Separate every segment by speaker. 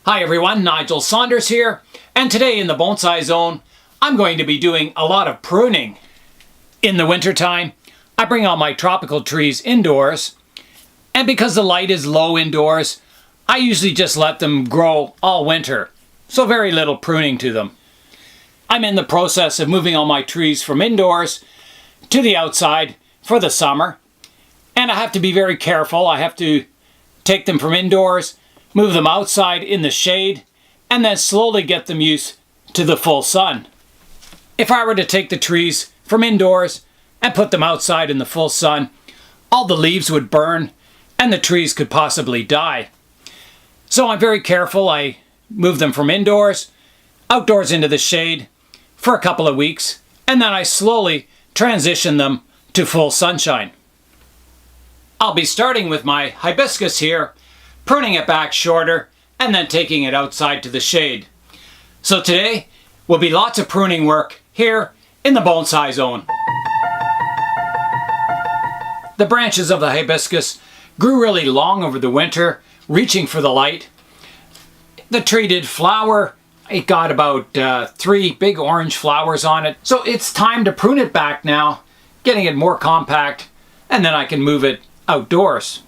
Speaker 1: Hi everyone, Nigel Saunders here, and today in the Bonsai Zone, I'm going to be doing a lot of pruning. In the wintertime, I bring all my tropical trees indoors, and because the light is low indoors, I usually just let them grow all winter, so very little pruning to them. I'm in the process of moving all my trees from indoors to the outside for the summer, and I have to be very careful. I have to take them from indoors, move them outside in the shade, and then slowly get them used to the full sun. If I were to take the trees from indoors and put them outside in the full sun, all the leaves would burn and the trees could possibly die. So I'm very careful. I move them from indoors, outdoors into the shade for a couple of weeks, and then I slowly transition them to full sunshine. I'll be starting with my hibiscus here, pruning it back shorter, and then taking it outside to the shade. So today will be lots of pruning work here in the Bonsai Zone. The branches of the hibiscus grew really long over the winter, reaching for the light. The tree did flower. It got about 3 big orange flowers on it. So it's time to prune it back now, getting it more compact, and then I can move it outdoors.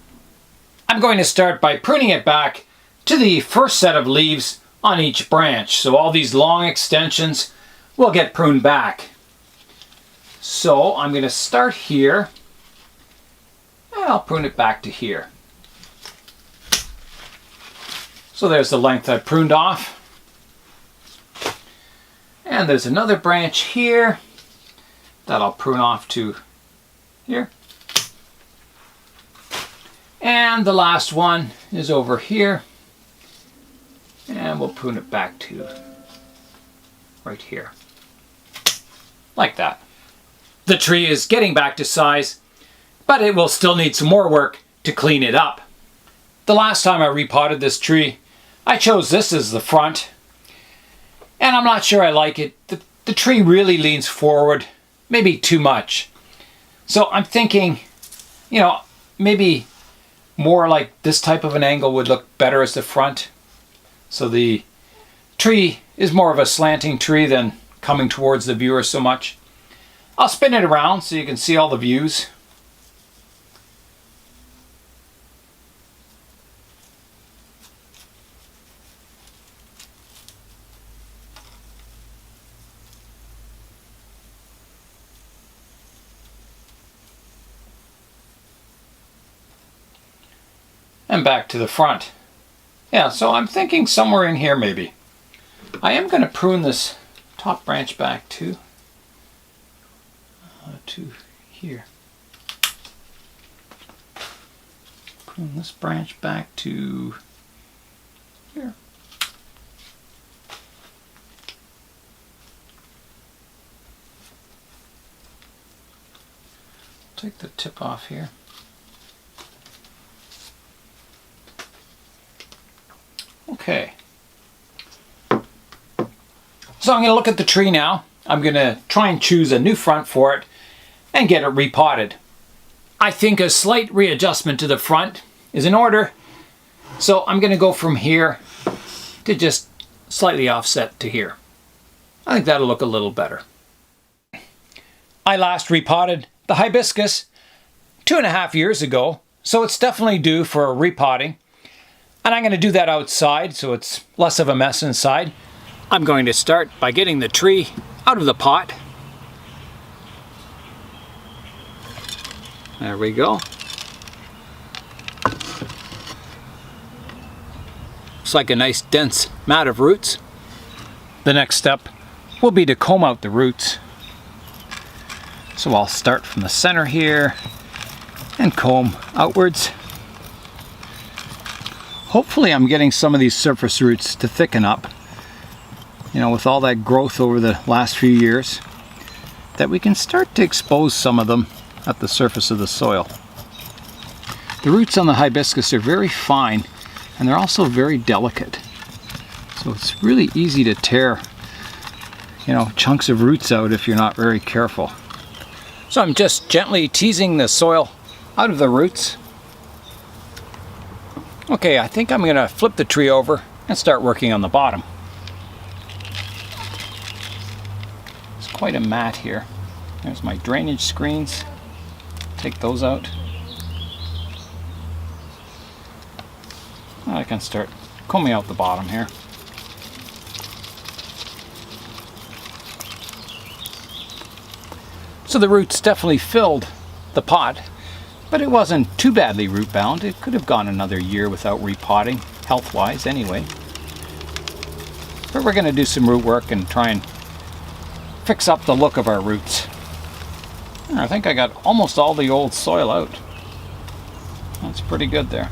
Speaker 1: I'm going to start by pruning it back to the first set of leaves on each branch. So all these long extensions will get pruned back. So I'm going to start here, and I'll prune it back to here. So there's the length I pruned off. And there's another branch here that I'll prune off to here. And the last one is over here, and we'll prune it back to right here, like that. The tree is getting back to size, but it will still need some more work to clean it up. The last time I repotted this tree, I chose this as the front, and I'm not sure I like it. The tree really leans forward, maybe too much. So I'm thinking, maybe more like this type of an angle would look better as the front. So the tree is more of a slanting tree than coming towards the viewer so much. I'll spin it around so you can see all the views. And back to the front. Yeah, so I'm thinking somewhere in here maybe. I am going to prune this top branch back to here. Prune this branch back to here. Take the tip off here. Okay, so I'm going to look at the tree now. I'm going to try and choose a new front for it and get it repotted. I think a slight readjustment to the front is in order, so I'm going to go from here to just slightly offset to here. I think that'll look a little better. I last repotted the hibiscus 2.5 years ago, so it's definitely due for a repotting. And I'm going to do that outside so it's less of a mess inside. I'm going to start by getting the tree out of the pot. There we go. Looks like a nice dense mat of roots. The next step will be to comb out the roots. So I'll start from the center here and comb outwards. Hopefully I'm getting some of these surface roots to thicken up, with all that growth over the last few years, that we can start to expose some of them at the surface of the soil. The roots on the hibiscus are very fine, and they're also very delicate. So it's really easy to tear, chunks of roots out if you're not very careful. So I'm just gently teasing the soil out of the roots. Okay, I think I'm going to flip the tree over and start working on the bottom. It's quite a mat here. There's my drainage screens. Take those out. I can start combing out the bottom here. So the roots definitely filled the pot, but it wasn't too badly root bound. It could have gone another year without repotting, health-wise anyway. But we're going to do some root work and try and fix up the look of our roots. I think I got almost all the old soil out. That's pretty good there.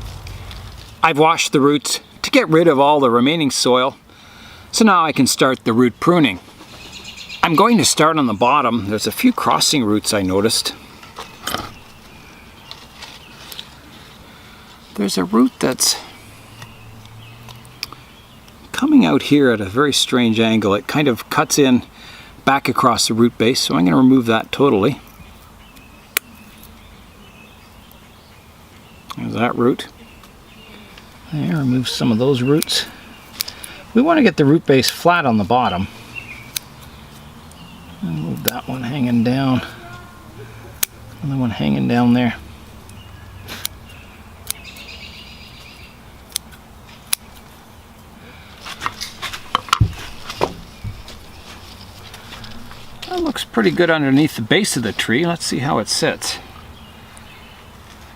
Speaker 1: I've washed the roots to get rid of all the remaining soil, so now I can start the root pruning. I'm going to start on the bottom. There's a few crossing roots I noticed. There's a root that's coming out here at a very strange angle. It kind of cuts in back across the root base, so I'm going to remove that totally. There's that root. There, remove some of those roots. We want to get the root base flat on the bottom. Move that one hanging down. Another one hanging down there. That looks pretty good underneath the base of the tree. Let's see how it sits.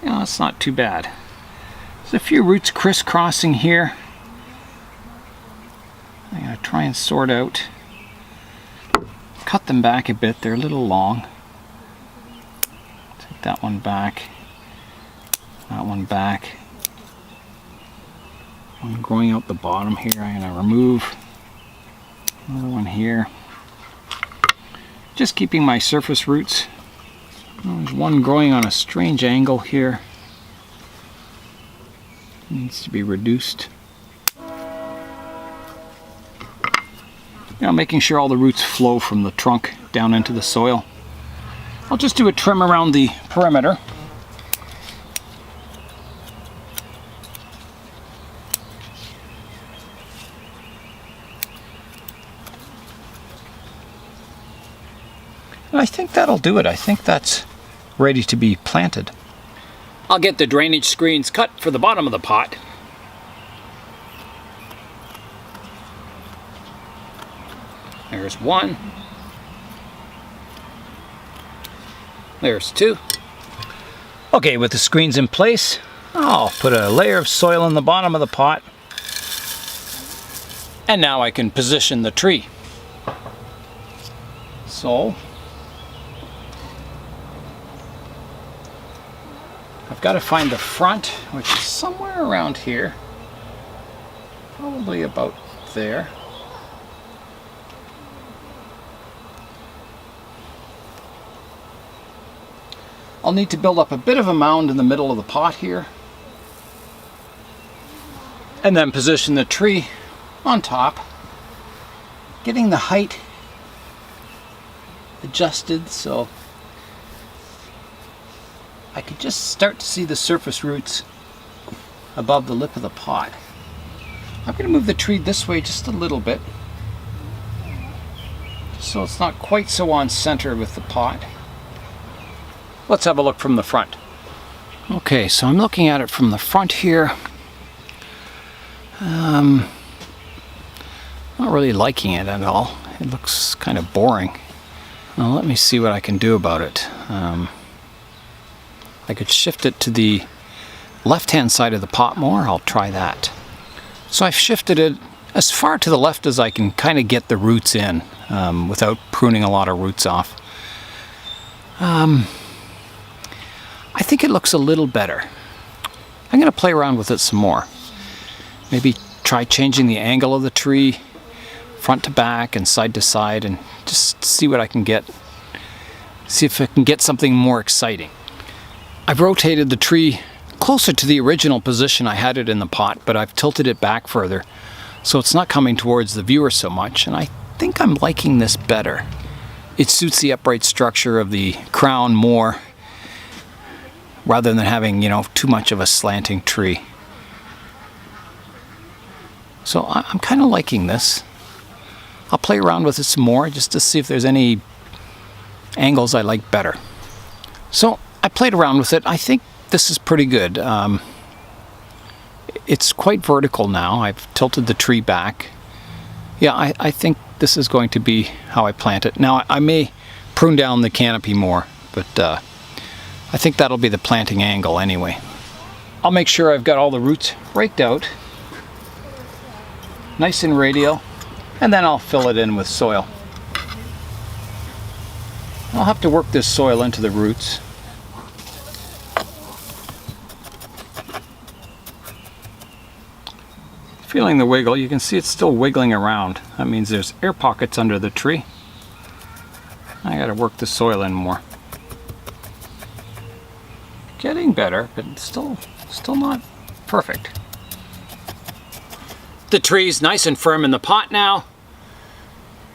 Speaker 1: Yeah, that's not too bad. There's a few roots crisscrossing here. I'm going to try and sort out. Cut them back a bit, they're a little long. Take that one back. That one back. One growing out the bottom here, I'm going to remove. Another one here. Just keeping my surface roots. There's one growing on a strange angle here. Needs to be reduced. You know, making sure all the roots flow from the trunk down into the soil. I'll just do a trim around the perimeter. And I think that'll do it. I think that's ready to be planted. I'll get the drainage screens cut for the bottom of the pot. There's one. There's two. Okay, with the screens in place, I'll put a layer of soil in the bottom of the pot. And now I can position the tree. So, I've got to find the front, which is somewhere around here. Probably about there. I'll need to build up a bit of a mound in the middle of the pot here. And then position the tree on top. Getting the height adjusted so I could just start to see the surface roots above the lip of the pot. I'm going to move the tree this way just a little bit, so it's not quite so on center with the pot. Let's have a look from the front. Okay, so I'm looking at it from the front here. Not really liking it at all. It looks kind of boring. Well, let me see what I can do about it. I could shift it to the left-hand side of the pot more. I'll try that. So I've shifted it as far to the left as I can kind of get the roots in without pruning a lot of roots off. I think it looks a little better. I'm going to play around with it some more. Maybe try changing the angle of the tree, front to back and side to side, and just see what I can get. See if I can get something more exciting. I've rotated the tree closer to the original position I had it in the pot, but I've tilted it back further, so it's not coming towards the viewer so much, and I think I'm liking this better. It suits the upright structure of the crown more, rather than having, you know, too much of a slanting tree. So I'm kind of liking this. I'll play around with it some more just to see if there's any angles I like better. So I played around with it. I think this is pretty good. It's quite vertical now. I've tilted the tree back. Yeah, I think this is going to be how I plant it. Now I may prune down the canopy more, but I think that'll be the planting angle anyway. I'll make sure I've got all the roots raked out, nice and radial, and then I'll fill it in with soil. I'll have to work this soil into the roots. Feeling the wiggle, you can see it's still wiggling around. That means there's air pockets under the tree. I gotta work the soil in more. Getting better, but still not perfect. The tree's nice and firm in the pot now,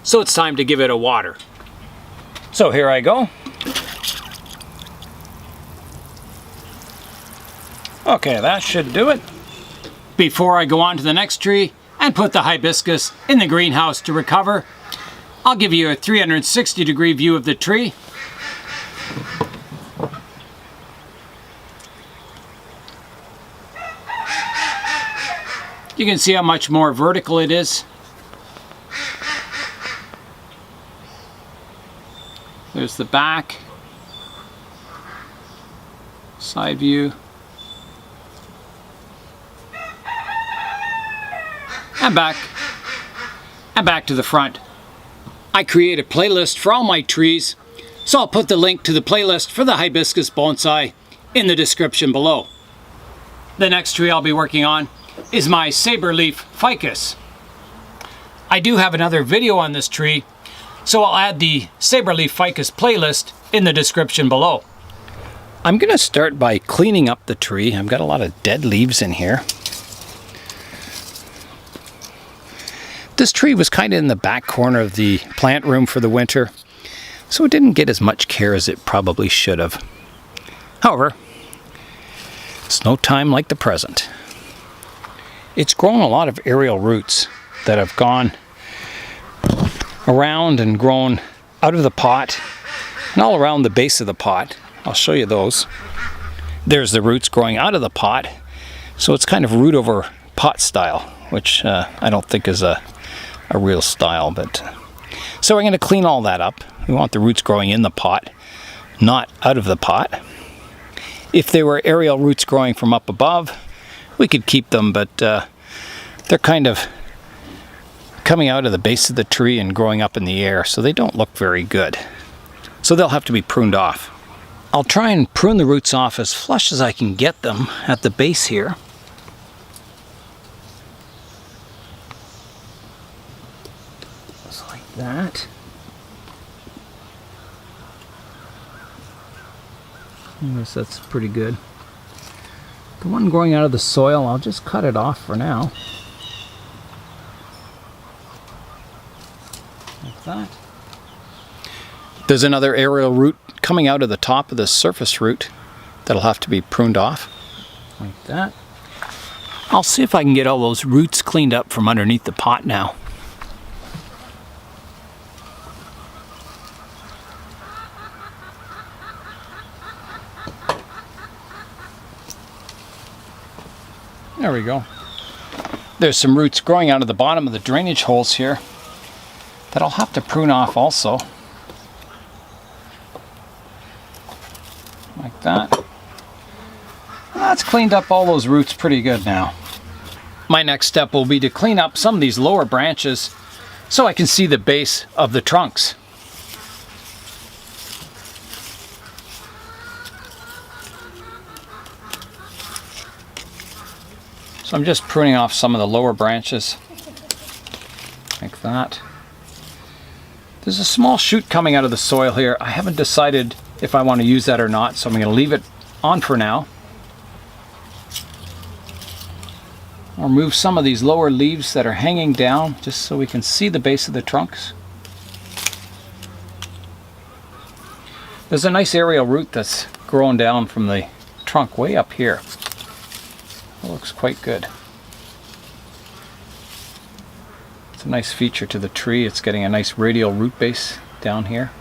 Speaker 1: so it's time to give it a water. So here I go. Okay, that should do it. Before I go on to the next tree and put the hibiscus in the greenhouse to recover, I'll give you a 360-degree view of the tree. You can see how much more vertical it is. There's the back, side view, and back to the front. I create a playlist for all my trees, so I'll put the link to the playlist for the hibiscus bonsai in the description below. The next tree I'll be working on is my Sabre Leaf Ficus. I do have another video on this tree, so I'll add the Sabre Leaf Ficus playlist in the description below. I'm going to start by cleaning up the tree. I've got a lot of dead leaves in here. This tree was kind of in the back corner of the plant room for the winter, so it didn't get as much care as it probably should have. However, it's no time like the present. It's grown a lot of aerial roots that have gone around and grown out of the pot and all around the base of the pot. I'll show you those. There's the roots growing out of the pot, so it's kind of root over pot style, which I don't think is a real style. But so we're going to clean all that up. We want the roots growing in the pot, not out of the pot. If they were aerial roots growing from up above, we could keep them, but they're kind of coming out of the base of the tree and growing up in the air, so they don't look very good. So they'll have to be pruned off. I'll try and prune the roots off as flush as I can get them at the base here. Just like that. I guess that's pretty good. The one growing out of the soil, I'll just cut it off for now. Like that. There's another aerial root coming out of the top of the surface root that'll have to be pruned off. Like that. I'll see if I can get all those roots cleaned up from underneath the pot now. There we go. There's some roots growing out of the bottom of the drainage holes here that I'll have to prune off also. Like that. That's cleaned up all those roots pretty good now. My next step will be to clean up some of these lower branches so I can see the base of the trunks. So I'm just pruning off some of the lower branches, like that. There's a small shoot coming out of the soil here. I haven't decided if I want to use that or not, so I'm going to leave it on for now. I'll remove some of these lower leaves that are hanging down, just so we can see the base of the trunks. There's a nice aerial root that's growing down from the trunk way up here. It looks quite good. It's a nice feature to the tree. It's getting a nice radial root base down here.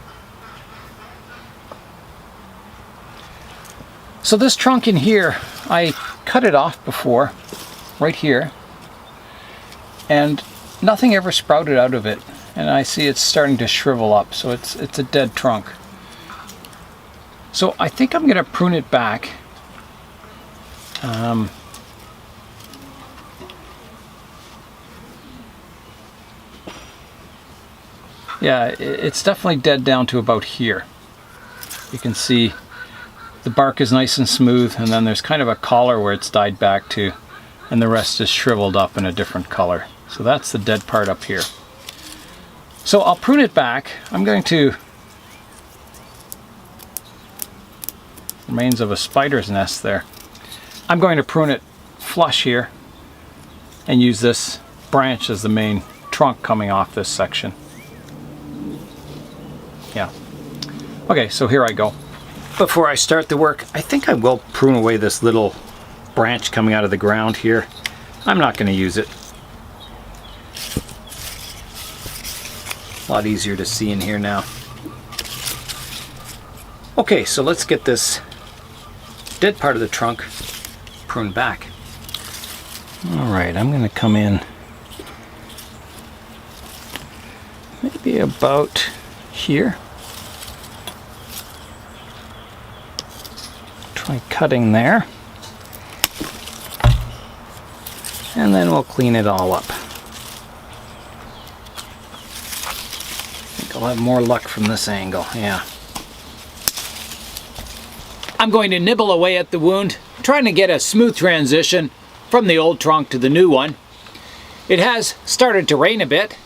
Speaker 1: So this trunk in here, I cut it off before, right here, and nothing ever sprouted out of it. And I see it's starting to shrivel up, so it's a dead trunk. So I think I'm going to prune it back. Yeah, it's definitely dead down to about here. You can see the bark is nice and smooth, and then there's kind of a collar where it's died back to, and the rest is shriveled up in a different color. So that's the dead part up here. So I'll prune it back. I'm going to, remains of a spider's nest there. I'm going to prune it flush here and use this branch as the main trunk coming off this section. Yeah. Okay, so here I go. Before I start the work, I think I will prune away this little branch coming out of the ground here. I'm not going to use it. A lot easier to see in here now. Okay, so let's get this dead part of the trunk pruned back. Alright, I'm going to come in maybe about here. Try cutting there. And then we'll clean it all up. I think I'll have more luck from this angle, yeah. I'm going to nibble away at the wound, trying to get a smooth transition from the old trunk to the new one. It has started to rain a bit.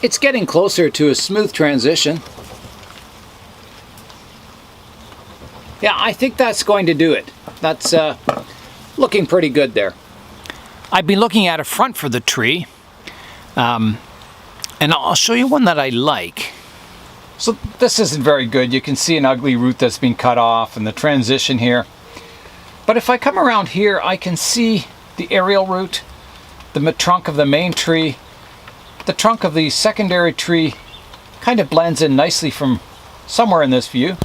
Speaker 1: It's getting closer to a smooth transition. Yeah, I think that's going to do it. That's looking pretty good there. I've been looking at a front for the tree, and I'll show you one that I like. So this isn't very good. You can see an ugly root that's been cut off and the transition here. But if I come around here, I can see the aerial root, the trunk of the main tree, the trunk of the secondary tree kind of blends in nicely from somewhere in this view.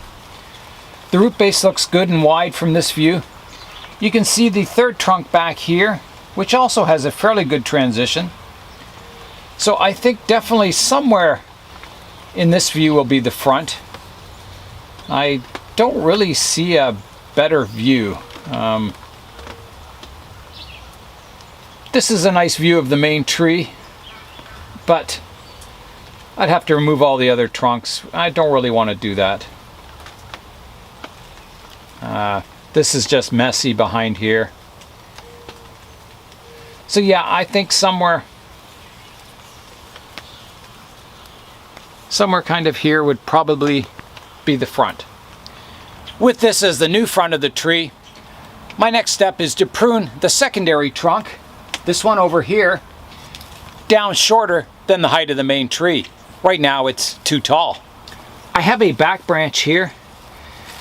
Speaker 1: The root base looks good and wide from this view. You can see the third trunk back here, which also has a fairly good transition. So I think definitely somewhere in this view will be the front. I don't really see a better view. This is a nice view of the main tree, but I'd have to remove all the other trunks. I don't really want to do that. This is just messy behind here. So yeah, I think somewhere kind of here would probably be the front. With this as the new front of the tree, my next step is to prune the secondary trunk, this one over here, down shorter than the height of the main tree. Right now it's too tall. I have a back branch here,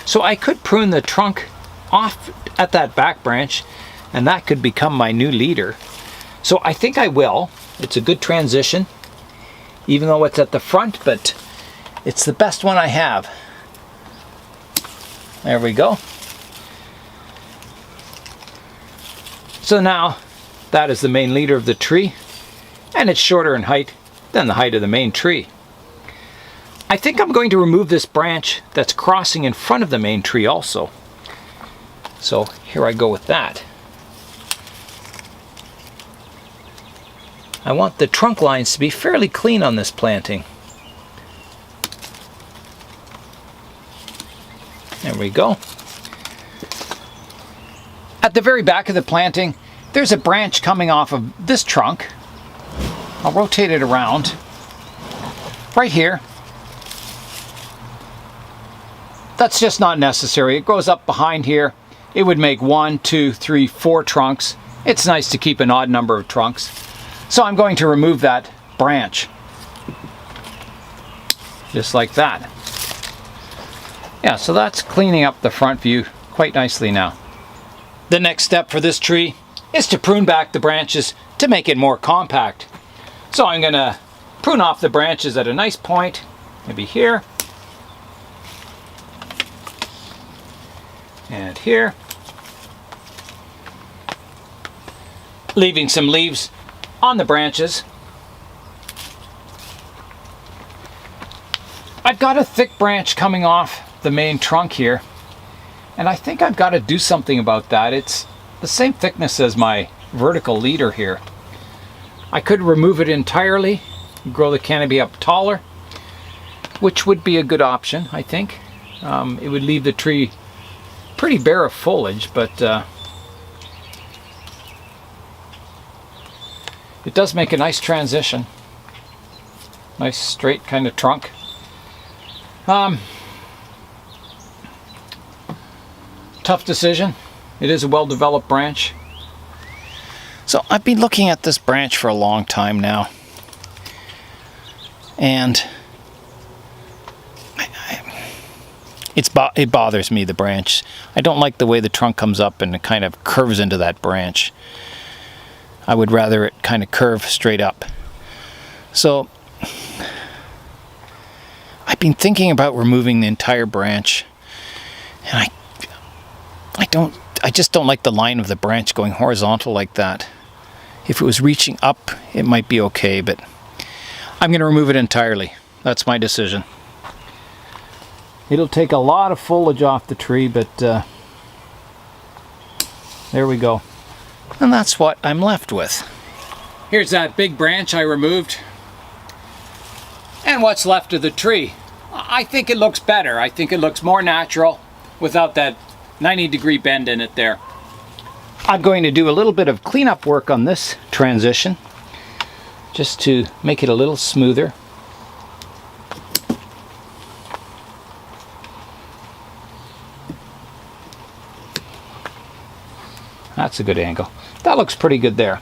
Speaker 1: so I could prune the trunk off at that back branch, and that could become my new leader. So I think I will. It's a good transition, even though it's at the front, but it's the best one I have. There we go. So now that is the main leader of the tree, and it's shorter in height than the height of the main tree. I think I'm going to remove this branch that's crossing in front of the main tree also. So here I go with that. I want the trunk lines to be fairly clean on this planting. There we go. At the very back of the planting, there's a branch coming off of this trunk. I'll rotate it around. Right here. That's just not necessary. It goes up behind here. It would make 1, 2, 3, 4 trunks. It's nice to keep an odd number of trunks. So I'm going to remove that branch. Just like that. Yeah, so that's cleaning up the front view quite nicely now. The next step for this tree is to prune back the branches to make it more compact. So I'm going to prune off the branches at a nice point, maybe here, and here, leaving some leaves on the branches. I've got a thick branch coming off the main trunk here, and I think I've got to do something about that. It's the same thickness as my vertical leader here. I could remove it entirely, grow the canopy up taller, which would be a good option, I think. It would leave the tree pretty bare of foliage, but it does make a nice transition. Nice straight kind of trunk. Tough decision. It is a well-developed branch. So I've been looking at this branch for a long time now, and it bothers me, the branch. I don't like the way the trunk comes up and it kind of curves into that branch. I would rather it kind of curve straight up. So I've been thinking about removing the entire branch, and I just don't like the line of the branch going horizontal like that. If it was reaching up, it might be okay, but I'm going to remove it entirely. That's my decision. It'll take a lot of foliage off the tree, but there we go. And that's what I'm left with. Here's that big branch I removed. And what's left of the tree. I think it looks better. I think it looks more natural without that 90-degree bend in it there. I'm going to do a little bit of cleanup work on this transition, just to make it a little smoother. That's a good angle. That looks pretty good there.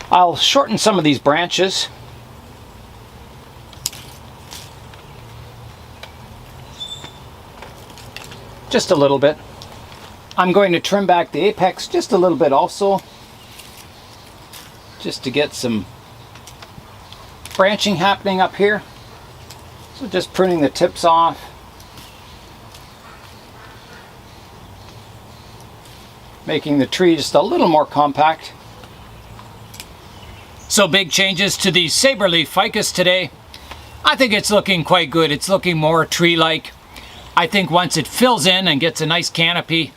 Speaker 1: I'll shorten some of these branches. Just a little bit. I'm going to trim back the apex just a little bit also, just to get some branching happening up here. So just pruning the tips off. Making the tree just a little more compact. So big changes to the Sabre Leaf Ficus today. I think it's looking quite good. It's looking more tree-like. I think once it fills in and gets a nice canopy,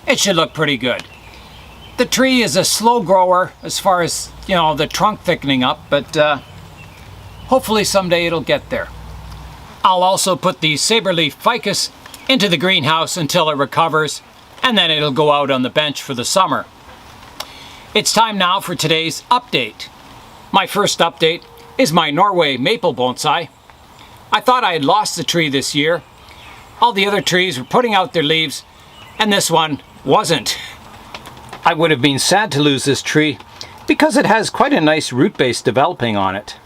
Speaker 1: it should look pretty good. The tree is a slow grower as far as, you know, the trunk thickening up, but hopefully someday it'll get there. I'll also put the Sabre Leaf Ficus into the greenhouse until it recovers, and then it'll go out on the bench for the summer. It's time now for today's update. My first update is my Norway Maple bonsai. I thought I had lost the tree this year. All the other trees were putting out their leaves, and this one wasn't. I would have been sad to lose this tree because it has quite a nice root base developing on it.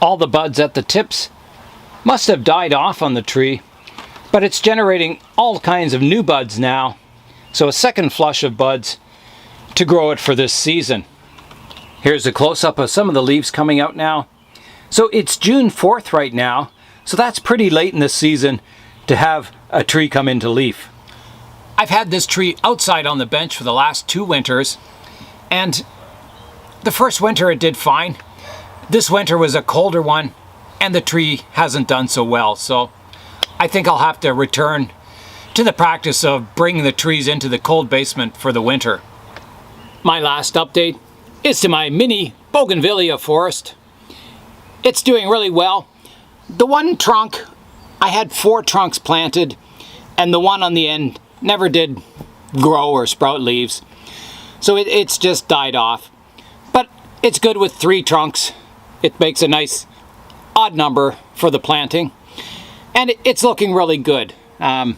Speaker 1: All the buds at the tips must have died off on the tree, but it's generating all kinds of new buds now, so a second flush of buds to grow it for this season. Here's a close-up of some of the leaves coming out now. So it's June 4th right now, so that's pretty late in the season to have a tree come into leaf. I've had this tree outside on the bench for the last 2 winters, and the first winter it did fine. This winter was a colder one, and the tree hasn't done so well, so I think I'll have to return to the practice of bringing the trees into the cold basement for the winter. My last update is to my mini Bougainvillea forest. It's doing really well. The one trunk, I had 4 trunks planted, and the one on the end never did grow or sprout leaves. So it's just died off. But it's good with 3 trunks. It makes a nice odd number for the planting. And it's looking really good. Yeah,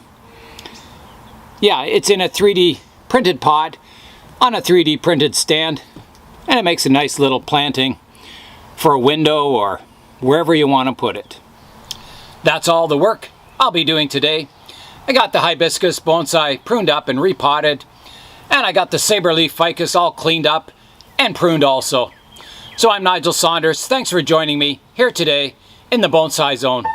Speaker 1: it's in a 3D printed pot on a 3D printed stand. And it makes a nice little planting for a window or wherever you want to put it. That's all the work I'll be doing today. I got the Hibiscus bonsai pruned up and repotted, and I got the Sabre Leaf Ficus all cleaned up and pruned also. So I'm Nigel Saunders. Thanks for joining me here today in the Bonsai Zone.